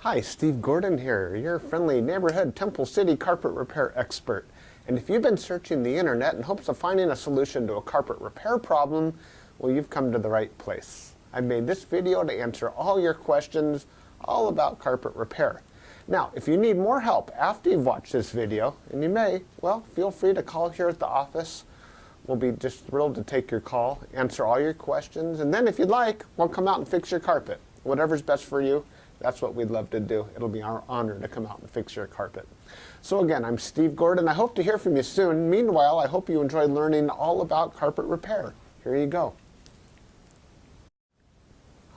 Hi, Steve Gordon here, your friendly neighborhood Temple City carpet repair expert. And if you've been searching the internet in hopes of finding a solution to a carpet repair problem, well, you've come to the right place. I made this video to answer all your questions all about carpet repair. Now, if you need more help after you've watched this video, and you may, well, feel free to call here at the office. We'll be just thrilled to take your call, answer all your questions, and then if you'd like, we'll come out and fix your carpet. Whatever's best for you. That's what we'd love to do. It'll be our honor to come out and fix your carpet. So again, I'm Steve Gordon. I hope to hear from you soon. Meanwhile, I hope you enjoyed learning all about carpet repair. Here you go.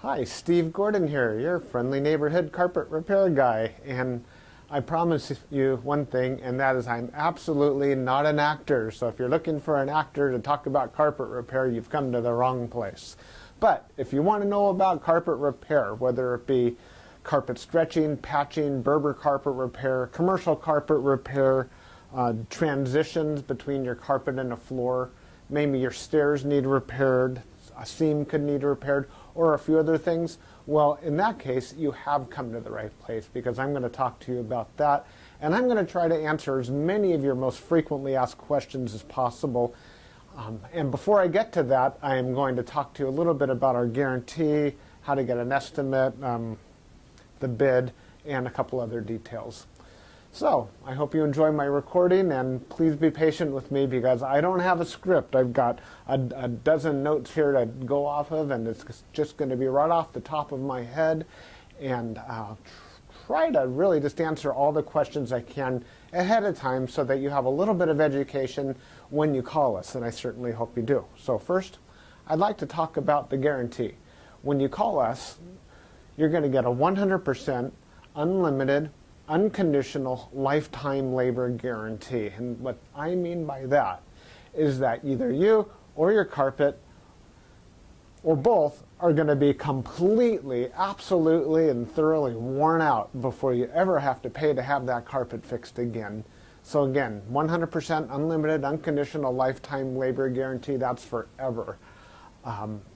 Hi, Steve Gordon here, your friendly neighborhood carpet repair guy. And I promise you one thing, and that is I'm absolutely not an actor. So if you're looking for an actor to talk about carpet repair, you've come to the wrong place. But if you want to know about carpet repair, whether it be carpet stretching, patching, Berber carpet repair, commercial carpet repair, transitions between your carpet and a floor, maybe your stairs need repaired, a seam could need repaired, or a few other things, well, in that case, you have come to the right place because I'm going to talk to you about that, and I'm going to try to answer as many of your most frequently asked questions as possible. And before I get to that, I am going to talk to you a little bit about our guarantee, how to get an estimate, the bid, and a couple other details. So I hope you enjoy my recording, and please be patient with me because I don't have a script. I've got a dozen notes here to go off of, and it's just going to be right off the top of my head, and try to really just answer all the questions I can ahead of time so that you have a little bit of education when you call us, and I certainly hope you do. So first, I'd like to talk about the guarantee. When you call us, you're going to get a 100% unlimited, unconditional lifetime labor guarantee. And what I mean by that is that either you or your carpet or both are going to be completely, absolutely, and thoroughly worn out before you ever have to pay to have that carpet fixed again. So again, 100% unlimited, unconditional lifetime labor guarantee, that's forever.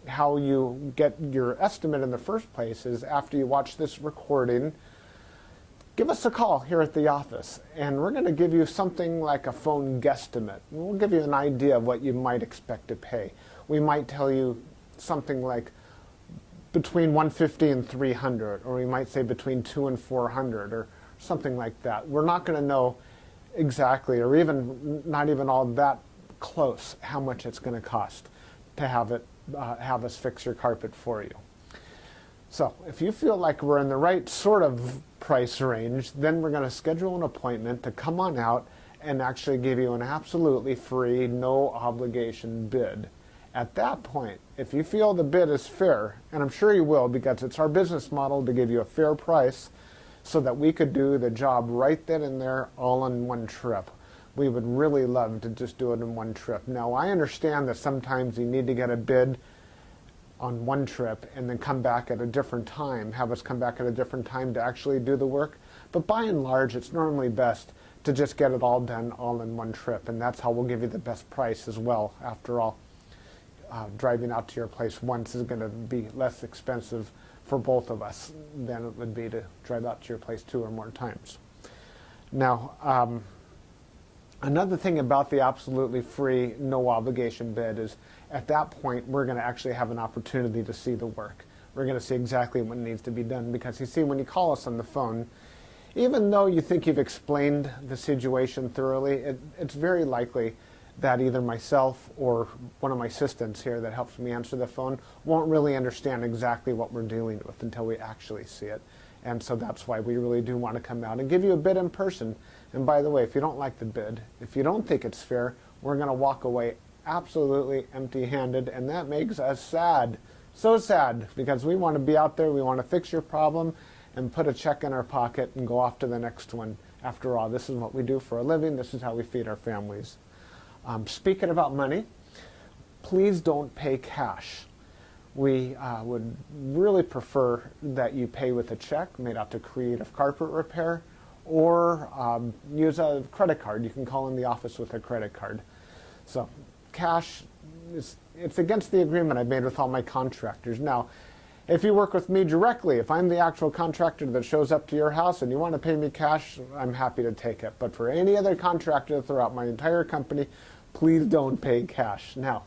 How you get your estimate in the first place is after you watch this recording, give us a call here at the office, and we're going to give you something like a phone guesstimate. We'll give you an idea of what you might expect to pay. We might tell you something like between $150 and $300, or we might say between $200 and $400, or something like that. We're not going to know exactly, or even not even all that close, how much it's going to cost to have us fix your carpet for you. So if you feel like we're in the right sort of price range, then we're going to schedule an appointment to come on out and actually give you an absolutely free, no obligation bid. At that point, if you feel the bid is fair, and I'm sure you will because it's our business model to give you a fair price so that we could do the job right then and there all in one trip. We would really love to just do it in one trip. Now, I understand that sometimes you need to get a bid on one trip and then come back at a different time, have us come back at a different time to actually do the work. But by and large, it's normally best to just get it all done all in one trip, and that's how we'll give you the best price as well. After all, driving out to your place once is going to be less expensive for both of us than it would be to drive out to your place 2 or more times. Now, another thing about the absolutely free, no obligation bid is at that point we're going to actually have an opportunity to see the work. We're going to see exactly what needs to be done because you see, when you call us on the phone, even though you think you've explained the situation thoroughly, it's very likely that either myself or one of my assistants here that helps me answer the phone won't really understand exactly what we're dealing with until we actually see it. And so that's why we really do want to come out and give you a bid in person. And by the way, if you don't like the bid, if you don't think it's fair, we're going to walk away absolutely empty-handed, and that makes us sad. So sad, because we want to be out there, we want to fix your problem and put a check in our pocket and go off to the next one. After all, this is what we do for a living. This is how we feed our families. Speaking about money, please don't pay cash. We would really prefer that you pay with a check made out to Creative Carpet Repair, or use a credit card. You can call in the office with a credit card. So cash, it's against the agreement I've made with all my contractors. Now, If you work with me directly, if I'm the actual contractor that shows up to your house and you want to pay me cash, I'm happy to take it. But for any other contractor throughout my entire company, please don't pay cash. Now,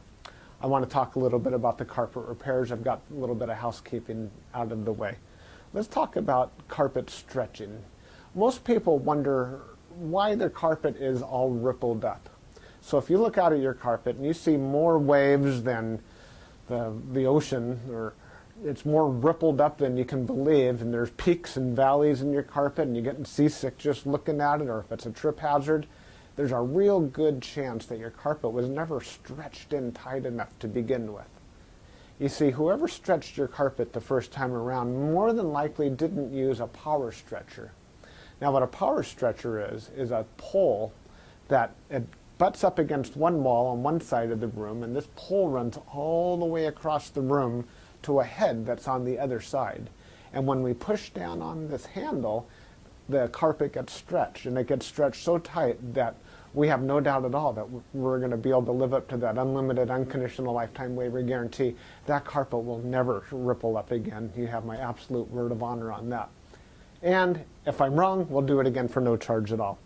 I want to talk a little bit about the carpet repairs. I've got a little bit of housekeeping out of the way. Let's talk about carpet stretching. Most people wonder why their carpet is all rippled up. So if you look out at your carpet and you see more waves than the ocean, or it's more rippled up than you can believe, and there's peaks and valleys in your carpet and you're getting seasick just looking at it, or if it's a trip hazard, there's a real good chance that your carpet was never stretched in tight enough to begin with. You see, whoever stretched your carpet the first time around more than likely didn't use a power stretcher. Now what a power stretcher is a pole that it butts up against one wall on one side of the room, and this pole runs all the way across the room to a head that's on the other side. And when we push down on this handle, the carpet gets stretched, and it gets stretched so tight that we have no doubt at all that we're going to be able to live up to that unlimited, unconditional lifetime waiver guarantee. That carpet will never ripple up again. You have my absolute word of honor on that. And if I'm wrong, we'll do it again for no charge at all.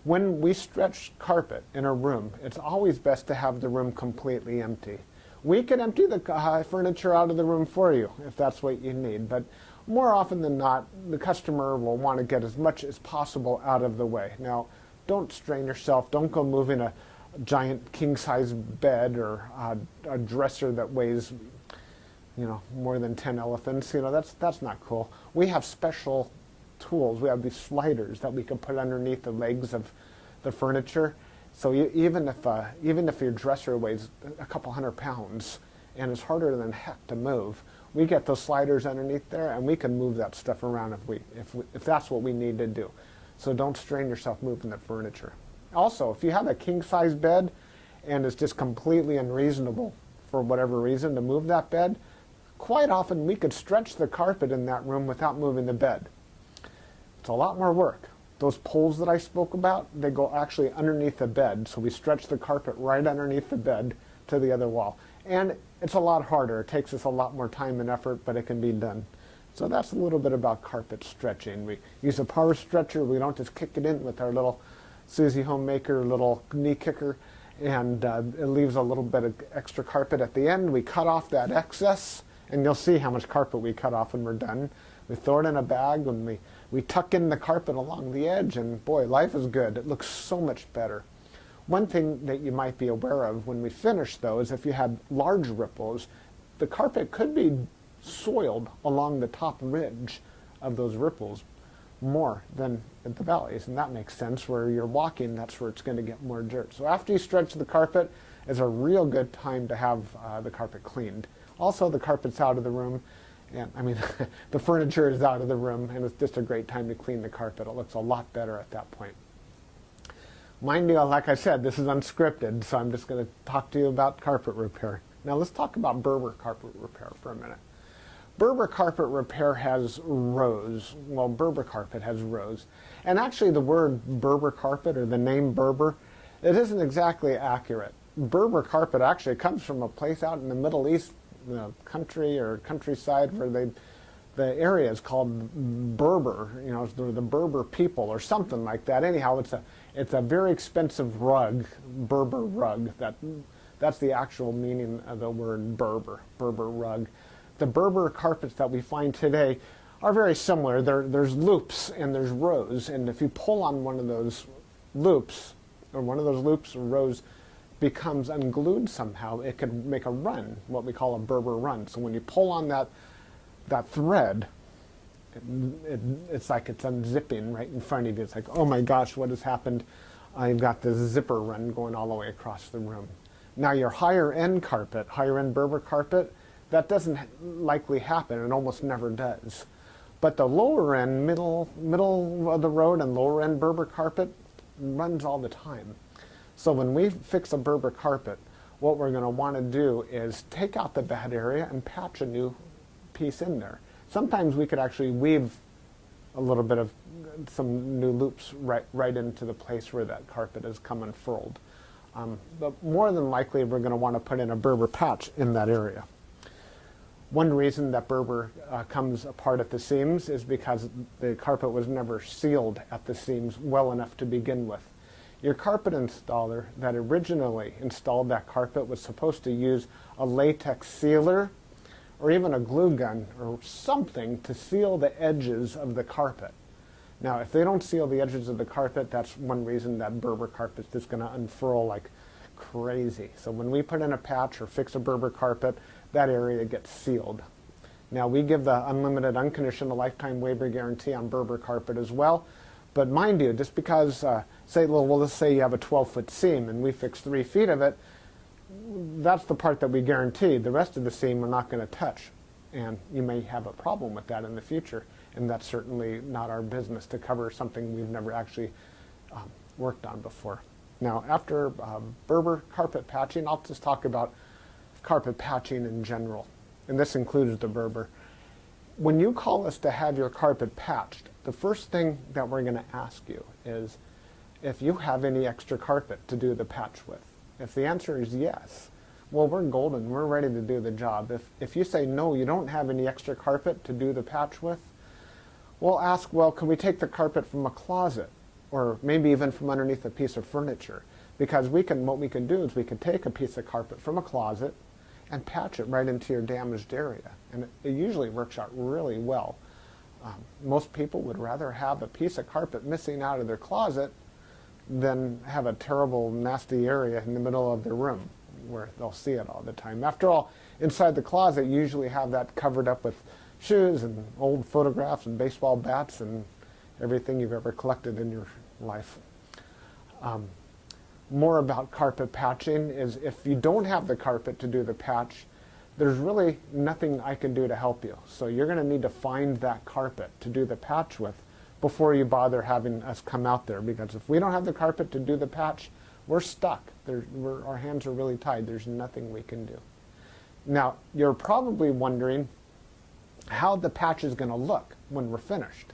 When we stretch carpet in a room, it's always best to have the room completely empty. We can empty the furniture out of the room for you if that's what you need, but more often than not, the customer will want to get as much as possible out of the way. Now, don't strain yourself. Don't go moving a giant king-size bed or a dresser that weighs, more than 10 elephants. That's not cool. We have special tools. We have these sliders that we can put underneath the legs of the furniture. So even if your dresser weighs a couple hundred pounds and it's harder than heck to move, we get those sliders underneath there and we can move that stuff around if that's what we need to do. So don't strain yourself moving the furniture. Also, if you have a king-size bed and it's just completely unreasonable for whatever reason to move that bed, quite often we could stretch the carpet in that room without moving the bed. It's a lot more work. Those poles that I spoke about, they go actually underneath the bed, so we stretch the carpet right underneath the bed to the other wall. And it's a lot harder. It takes us a lot more time and effort, but it can be done. So that's a little bit about carpet stretching. We use a power stretcher. We don't just kick it in with our little Susie Homemaker little knee kicker, and it leaves a little bit of extra carpet at the end. We cut off that excess, and you'll see how much carpet we cut off when we're done. We throw it in a bag, and we tuck in the carpet along the edge, and boy, life is good. It looks so much better. One thing that you might be aware of when we finish, though, is if you had large ripples, the carpet could be soiled along the top ridge of those ripples more than at the valleys, and that makes sense. Where you're walking, that's where it's going to get more dirt. So after you stretch the carpet is a real good time to have the carpet cleaned. Also, the carpet's out of the room, and the furniture is out of the room, and it's just a great time to clean the carpet. It looks a lot better at that point. Mind you, like I said, this is unscripted, so I'm just going to talk to you about carpet repair. Now let's talk about Berber carpet repair for a minute. Berber carpet repair has rows. Well, Berber carpet has rows. And actually the word Berber carpet, or the name Berber, it isn't exactly accurate. Berber carpet actually comes from a place out in the Middle East, country or countryside, where the area is called Berber, the Berber people or something like that. Anyhow, it's a very expensive rug, Berber rug. That's the actual meaning of the word Berber rug. The Berber carpets that we find today are very similar. There's loops and there's rows, and if you pull on one of those loops, or rows becomes unglued somehow, it could make a run, what we call a Berber run. So when you pull on that thread, it's like it's unzipping right in front of you. It's like, oh my gosh, what has happened? I've got this zipper run going all the way across the room. Now your higher end Berber carpet, that doesn't likely happen. It almost never does. But the lower end, middle of the road and lower end Berber carpet runs all the time. So when we fix a Berber carpet, what we're going to want to do is take out the bad area and patch a new piece in there. Sometimes we could actually weave a little bit of some new loops right into the place where that carpet has come unfurled. But more than likely, we're going to want to put in a Berber patch in that area. One reason that Berber comes apart at the seams is because the carpet was never sealed at the seams well enough to begin with. Your carpet installer that originally installed that carpet was supposed to use a latex sealer or even a glue gun or something to seal the edges of the carpet. Now, if they don't seal the edges of the carpet, that's one reason that Berber carpet is just going to unfurl like crazy. So when we put in a patch or fix a Berber carpet, that area gets sealed. Now, we give the unlimited, unconditional lifetime waiver guarantee on Berber carpet as well. But mind you, just because, let's say you have a 12-foot seam and we fix 3 feet of it, that's the part that we guarantee. The rest of the seam we're not going to touch. And you may have a problem with that in the future. And that's certainly not our business to cover something we've never actually worked on before. Now, after Berber carpet patching, I'll just talk about carpet patching in general. And this includes the Berber. When you call us to have your carpet patched, the first thing that we're going to ask you is if you have any extra carpet to do the patch with. If the answer is yes, well, we're golden. We're ready to do the job. If you say no, you don't have any extra carpet to do the patch with, we'll ask, well, can we take the carpet from a closet or maybe even from underneath a piece of furniture? Because what we can do is we can take a piece of carpet from a closet and patch it right into your damaged area. And it usually works out really well. Most people would rather have a piece of carpet missing out of their closet than have a terrible, nasty area in the middle of their room where they'll see it all the time. After all, inside the closet, you usually have that covered up with shoes and old photographs and baseball bats and everything you've ever collected in your life. More about carpet patching is if you don't have the carpet to do the patch, there's really nothing I can do to help you. So you're going to need to find that carpet to do the patch with before you bother having us come out there, because if we don't have the carpet to do the patch, we're stuck. Our hands are really tied. There's nothing we can do. Now, you're probably wondering how the patch is going to look when we're finished.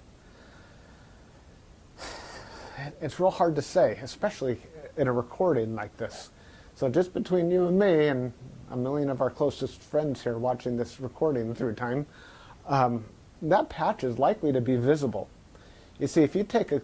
It's real hard to say, especially in a recording like this. So just between you and me and a million of our closest friends here watching this recording through time, that patch is likely to be visible. You see, if you take a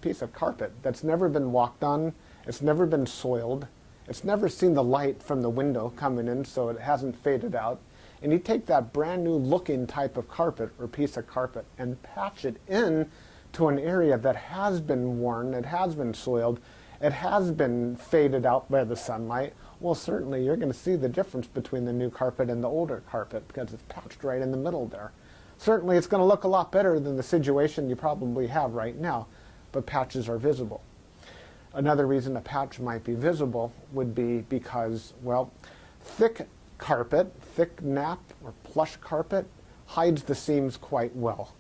piece of carpet that's never been walked on, it's never been soiled, it's never seen the light from the window coming in so it hasn't faded out, and you take that brand new looking type of carpet or piece of carpet and patch it in to an area that has been worn, it has been soiled, it has been faded out by the sunlight, well, certainly you're going to see the difference between the new carpet and the older carpet because it's patched right in the middle there. Certainly it's going to look a lot better than the situation you probably have right now, but patches are visible. Another reason a patch might be visible would be because, well, thick carpet, thick nap or plush carpet hides the seams quite well.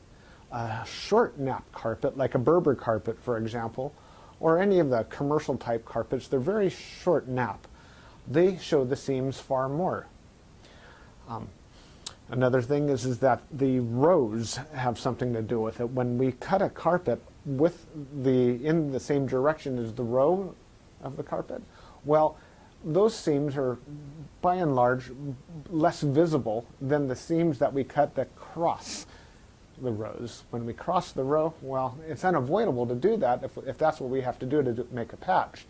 A short nap carpet, like a Berber carpet, for example, or any of the commercial type carpets, they're very short nap. They show the seams far more. Another thing is that the rows have something to do with it. When we cut a carpet in the same direction as the row of the carpet, well, those seams are by and large less visible than the seams that we cut that cross the rows. When we cross the row, well, it's unavoidable to do that if that's what we have to do to make a patch.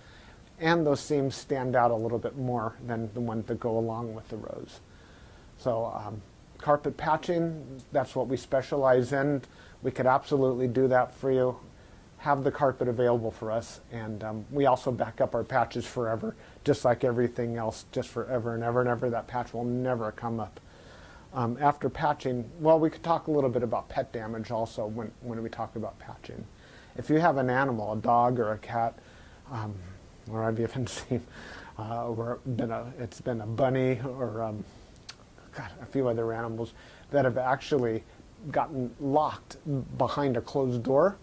And those seams stand out a little bit more than the ones that go along with the rows. So carpet patching, that's what we specialize in. We could absolutely do that for you. Have the carpet available for us, and we also back up our patches forever, just like everything else, just forever and ever and ever. That patch will never come up. After patching, well, we could talk a little bit about pet damage also when we talk about patching. If you have an animal, a dog or a cat, or I've even seen it's been a bunny or a few other animals that have actually gotten locked behind a closed door.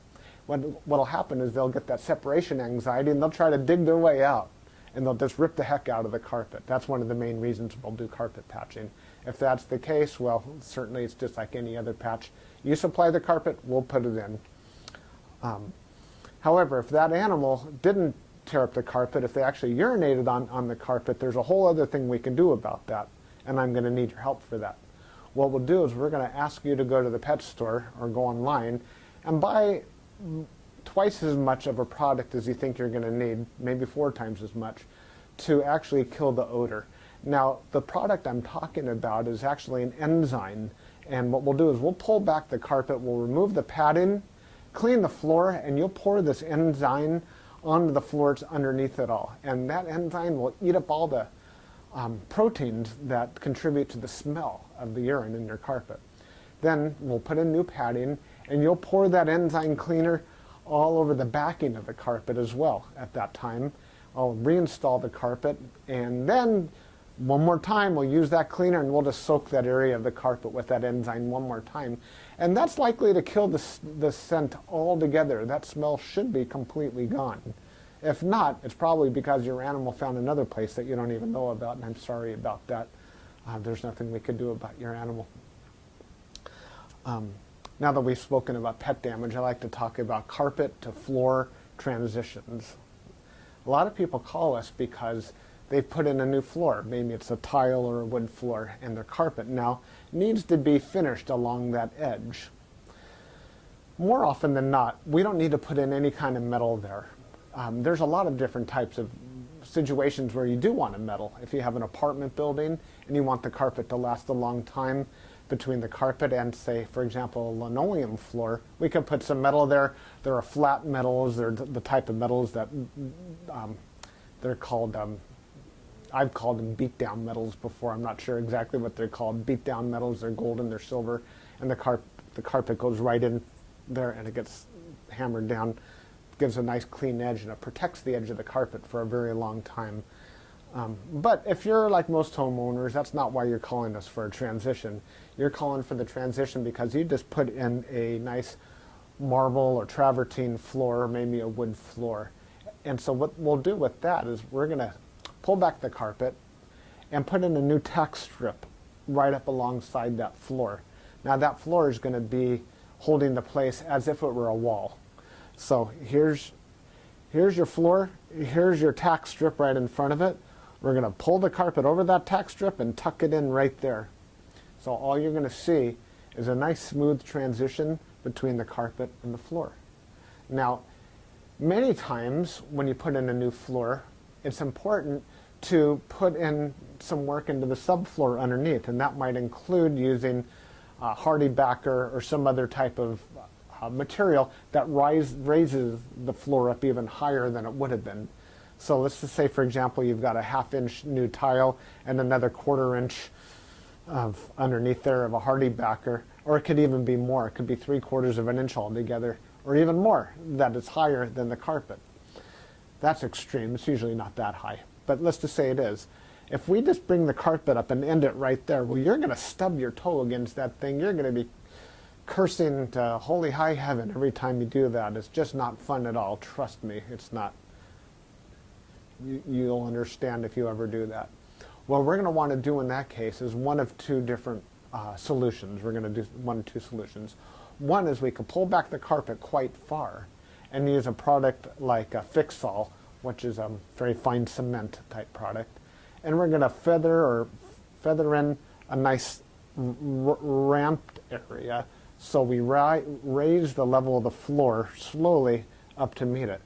What'll happen is they'll get that separation anxiety and they'll try to dig their way out and they'll just rip the heck out of the carpet. That's one of the main reasons we'll do carpet patching. If that's the case, well, certainly it's just like any other patch. You supply the carpet, we'll put it in. However, if that animal didn't tear up the carpet, if they actually urinated on the carpet, there's a whole other thing we can do about that, and I'm going to need your help for that. what we'll do is we're going to ask you to go to the pet store or go online and buy twice as much of a product as you think you're going to need, maybe 4 times as much, to actually kill the odor. Now, the product I'm talking about is actually an enzyme, and what we'll do is we'll pull back the carpet, we'll remove the padding, clean the floor, and you'll pour this enzyme onto the floors underneath it all. And that enzyme will eat up all the proteins that contribute to the smell of the urine in your carpet. Then we'll put in new padding, and you'll pour that enzyme cleaner all over the backing of the carpet as well at that time. I'll reinstall the carpet, and then one more time we'll use that cleaner and we'll just soak that area of the carpet with that enzyme one more time. And that's likely to kill the scent altogether. That smell should be completely gone. If not, it's probably because your animal found another place that you don't even know about, and I'm sorry about that. There's nothing we could do about your animal. Now that we've spoken about pet damage, I like to talk about carpet to floor transitions. A lot of people call us because they've put in a new floor. Maybe it's a tile or a wood floor, and their carpet now needs to be finished along that edge. More often than not, we don't need to put in any kind of metal there. There's a lot of different types of situations where you do want a metal. If you have an apartment building and you want the carpet to last a long time, between the carpet and, say, for example, a linoleum floor, we could put some metal there. There are flat metals. They're the type of metals that they're called, I've called them beat-down metals before. I'm not sure exactly what they're called. Beat-down metals, they're golden, they're silver, and the carpet goes right in there and it gets hammered down, gives a nice clean edge, and it protects the edge of the carpet for a very long time. But if you're like most homeowners, that's not why you're calling us for a transition. You're calling for the transition because you just put in a nice marble or travertine floor, or maybe a wood floor. And so what we'll do with that is we're going to pull back the carpet and put in a new tack strip right up alongside that floor. Now that floor is going to be holding the place as if it were a wall. So here's your floor, here's your tack strip right in front of it. We're going to pull the carpet over that tack strip and tuck it in right there. So all you're going to see is a nice smooth transition between the carpet and the floor. Now, many times when you put in a new floor, it's important to put in some work into the subfloor underneath, and that might include using HardieBacker or some other type of material that raises the floor up even higher than it would have been. So let's just say, for example, you've got a 1/2 inch new tile and another 1/4 inch of underneath there of a HardieBacker, or it could even be more. It could be 3/4 of an inch altogether, or even more, that is higher than the carpet. That's extreme. It's usually not that high, but let's just say it is. If we just bring the carpet up and end it right there, well, you're going to stub your toe against that thing. You're going to be cursing to holy high heaven every time you do that. It's just not fun at all. Trust me, it's not. You'll understand if you ever do that. What we're going to want to do in that case is one of two different solutions. We're going to do one of two solutions. One is we can pull back the carpet quite far and use a product like a Fixall, which is a very fine cement type product. And we're going to feather in a nice ramped area, so we raise the level of the floor slowly up to meet it.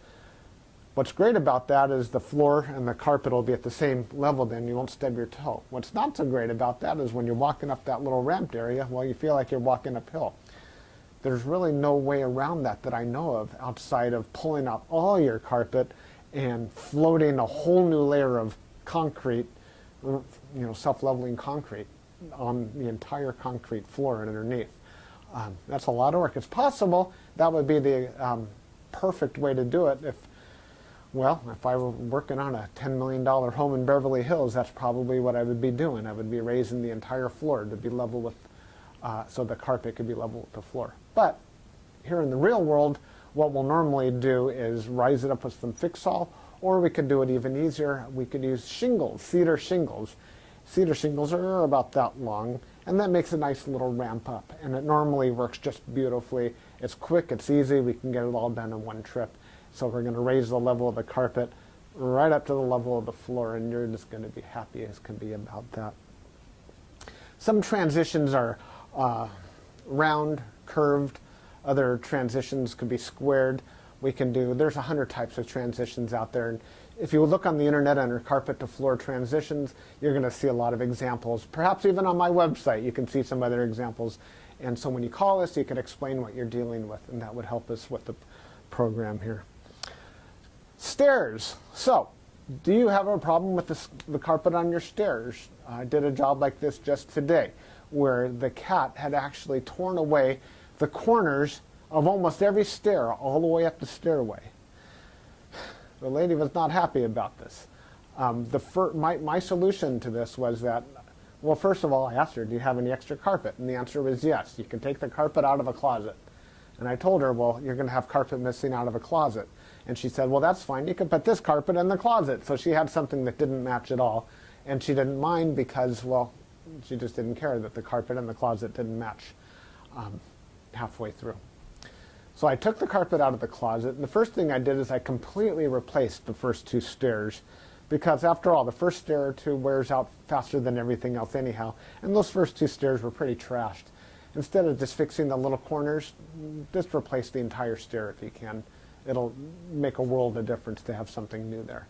What's great about that is the floor and the carpet will be at the same level, then you won't stub your toe. What's not so great about that is when you're walking up that little ramped area, well, you feel like you're walking uphill. There's really no way around that I know of outside of pulling out all your carpet and floating a whole new layer of concrete, self-leveling concrete on the entire concrete floor and underneath. That's a lot of work. It's possible that would be the perfect way to do it if I were working on a $10 million home in Beverly Hills, that's probably what I would be doing. I would be raising the entire floor to be level with, so the carpet could be level with the floor. But here in the real world, what we'll normally do is rise it up with some Fixall, or we could do it even easier. We could use shingles, cedar shingles. Cedar shingles are about that long, and that makes a nice little ramp up. And it normally works just beautifully. It's quick, it's easy, we can get it all done in one trip. So we're going to raise the level of the carpet right up to the level of the floor, and you're just going to be happy as can be about that. Some transitions are round, curved. Other transitions could be squared. There's 100 types of transitions out there. And if you look on the internet under carpet to floor transitions, you're going to see a lot of examples. Perhaps even on my website, you can see some other examples. And so when you call us, you can explain what you're dealing with, and that would help us with the program here. Stairs. So, do you have a problem with the carpet on your stairs? I did a job like this just today, where the cat had actually torn away the corners of almost every stair all the way up the stairway. The lady was not happy about this. My solution to this was that, well, first of all, I asked her, do you have any extra carpet? And the answer was yes. You can take the carpet out of a closet. And I told her, well, you're going to have carpet missing out of a closet. And she said, well, that's fine. You can put this carpet in the closet. So she had something that didn't match at all. And she didn't mind because, well, she just didn't care that the carpet in the closet didn't match halfway through. So I took the carpet out of the closet, and the first thing I did is I completely replaced the first two stairs, because after all, the first stair or two wears out faster than everything else anyhow, and those first two stairs were pretty trashed. Instead of just fixing the little corners, just replace the entire stair if you can. It'll make a world of difference to have something new there.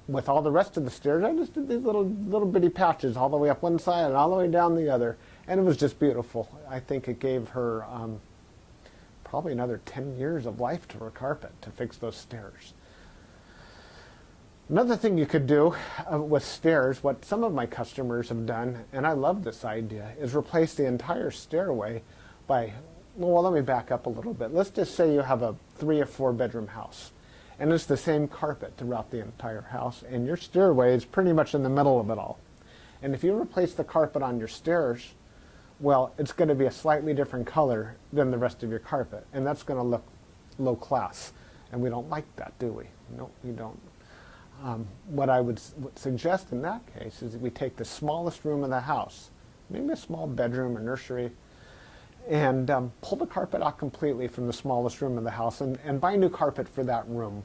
With all the rest of the stairs, I just did these little bitty patches all the way up one side and all the way down the other, and it was just beautiful. I think it gave her probably another 10 years of life to her carpet to fix those stairs. Another thing you could do with stairs, what some of my customers have done, and I love this idea, is replace the entire stairway by, well, let me back up a little bit. Let's just say you have a 3 or 4 bedroom house, and it's the same carpet throughout the entire house, and your stairway is pretty much in the middle of it all. And if you replace the carpet on your stairs, well, it's going to be a slightly different color than the rest of your carpet, and that's going to look low class, and we don't like that, do we? No, we don't. What I would suggest in that case is that we take the smallest room in the house, maybe a small bedroom or nursery, and pull the carpet out completely from the smallest room in the house and buy new carpet for that room.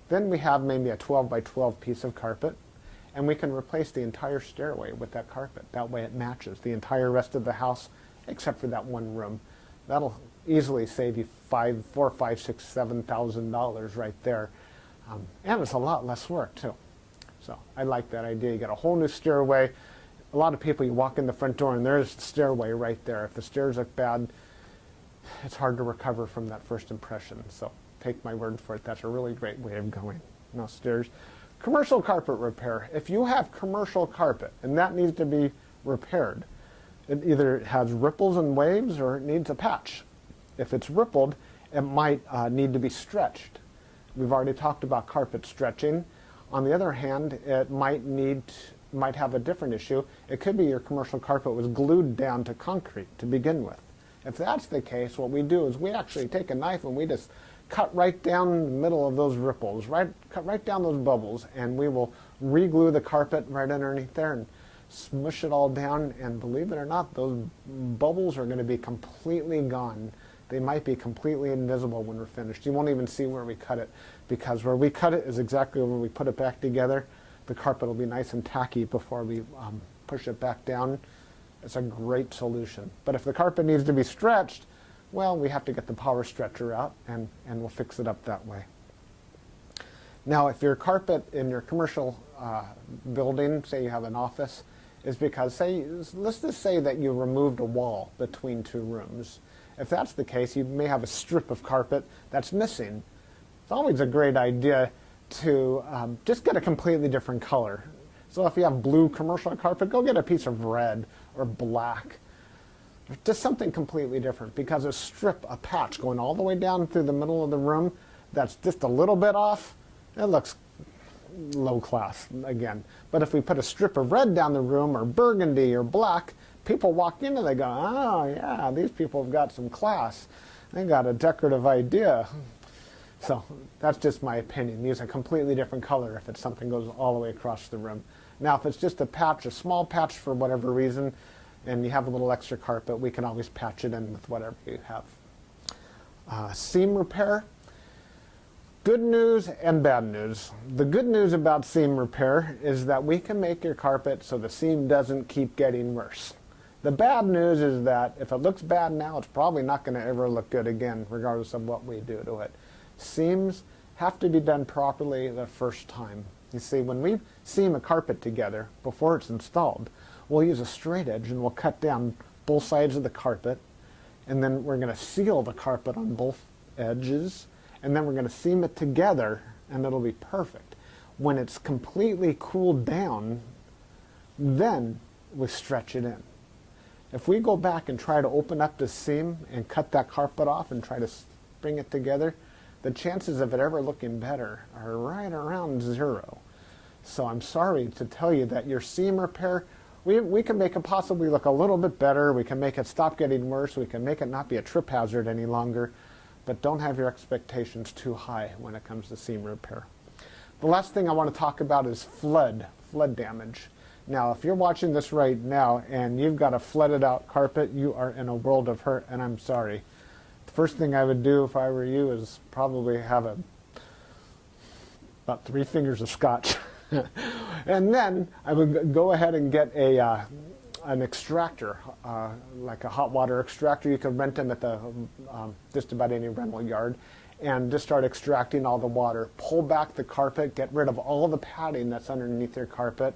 Then we have maybe a 12 by 12 piece of carpet, and we can replace the entire stairway with that carpet. That way it matches the entire rest of the house except for that one room. That'll easily save you $4,000, $5,000, $6,000, $7,000 right there. And it's a lot less work too. So I like that idea. You get a whole new stairway. A lot of people, you walk in the front door and there's the stairway right there. If the stairs look bad, it's hard to recover from that first impression. So take my word for it, that's a really great way of going. No stairs. Commercial carpet repair. If you have commercial carpet and that needs to be repaired, it either has ripples and waves or it needs a patch. If it's rippled, it might need to be stretched. We've already talked about carpet stretching. On the other hand, it might have a different issue. It could be your commercial carpet was glued down to concrete to begin with. If that's the case, what we do is we actually take a knife and we just cut right down the middle of those ripples, cut right down those bubbles, and we will re-glue the carpet right underneath there and smush it all down, and believe it or not, those bubbles are going to be completely gone. They might be completely invisible when we're finished. You won't even see where we cut it, because where we cut it is exactly where we put it back together. The carpet will be nice and tacky before we push it back down. It's a great solution. But if the carpet needs to be stretched, well, we have to get the power stretcher out, and we'll fix it up that way. Now, if your carpet in your commercial building, say you have an office, is because, let's just say that you removed a wall between two rooms. If that's the case, you may have a strip of carpet that's missing. It's always a great idea to just get a completely different color. So if you have blue commercial carpet, go get a piece of red or black. Just something completely different, because a patch going all the way down through the middle of the room that's just a little bit off, it looks low class again. But if we put a strip of red down the room, or burgundy or black, people walk in and they go, oh yeah, these people have got some class. They got a decorative idea. So that's just my opinion. Use a completely different color if it's something goes all the way across the room. Now if it's just a patch, a small patch for whatever reason, and you have a little extra carpet, we can always patch it in with whatever you have. Seam repair. Good news and bad news. The good news about seam repair is that we can make your carpet so the seam doesn't keep getting worse. The bad news is that if it looks bad now, it's probably not going to ever look good again, regardless of what we do to it. Seams have to be done properly the first time. You see, when we seam a carpet together before it's installed, we'll use a straight edge and we'll cut down both sides of the carpet, and then we're going to seal the carpet on both edges, and then we're going to seam it together, and it'll be perfect. When it's completely cooled down, then we stretch it in. If we go back and try to open up the seam and cut that carpet off and try to bring it together, the chances of it ever looking better are right around 0. So I'm sorry to tell you that your seam repair, we can make it possibly look a little bit better. We can make it stop getting worse. We can make it not be a trip hazard any longer. But don't have your expectations too high when it comes to seam repair. The last thing I want to talk about is flood damage. Now, if you're watching this right now and you've got a flooded out carpet, you are in a world of hurt, and I'm sorry. The first thing I would do if I were you is probably have about 3 fingers of scotch. And then I would go ahead and get an extractor, like a hot water extractor. You can rent them at the just about any rental yard, and just start extracting all the water. Pull back the carpet, get rid of all the padding that's underneath your carpet.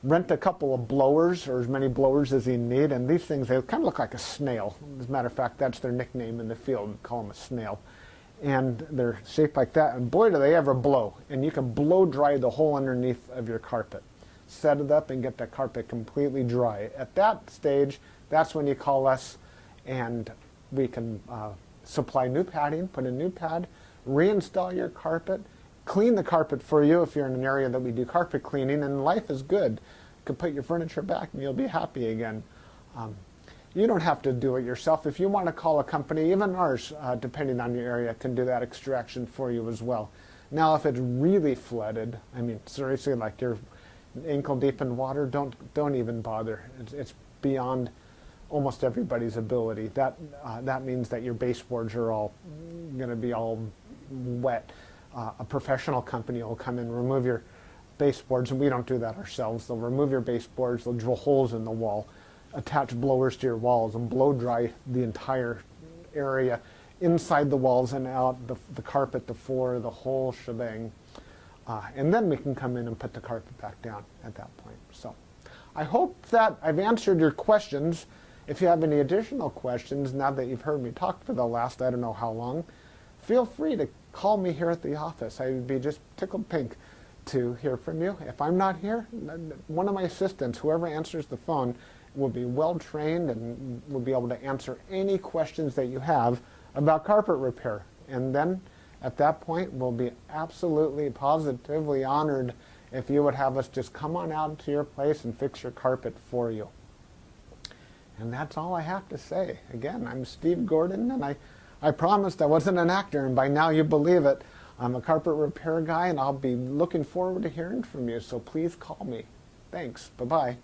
Rent a couple of blowers, or as many blowers as you need, and these things, they kind of look like a snail. As a matter of fact, that's their nickname in the field. We call them a snail. And they're shaped like that, and boy do they ever blow. And you can blow dry the whole underneath of your carpet. Set it up and get the carpet completely dry. At that stage, that's when you call us, and we can supply new padding, put a new pad, reinstall your carpet, clean the carpet for you if you're in an area that we do carpet cleaning, and life is good. You can put your furniture back and you'll be happy again. You don't have to do it yourself. If you want to call a company, even ours, depending on your area, can do that extraction for you as well. Now, if it's really flooded, I mean, seriously, like you're ankle deep in water, don't even bother. It's beyond almost everybody's ability. That means that your baseboards are all going to be all wet. A professional company will come in, remove your baseboards, and we don't do that ourselves. They'll remove your baseboards, they'll drill holes in the wall, attach blowers to your walls, and blow dry the entire area, inside the walls and out, the carpet, the floor, the whole shebang. And then we can come in and put the carpet back down at that point. So I hope that I've answered your questions. If you have any additional questions, now that you've heard me talk for the last I don't know how long, feel free to call me here at the office. I would be just tickled pink to hear from you. If I'm not here, one of my assistants, whoever answers the phone, will be well trained and will be able to answer any questions that you have about carpet repair. And then at that point, we'll be absolutely positively honored if you would have us just come on out to your place and fix your carpet for you. And that's all I have to say. Again, I'm Steve Gordon, and I promised I wasn't an actor, and by now you believe it. I'm a carpet repair guy, and I'll be looking forward to hearing from you, so please call me. Thanks. Bye-bye.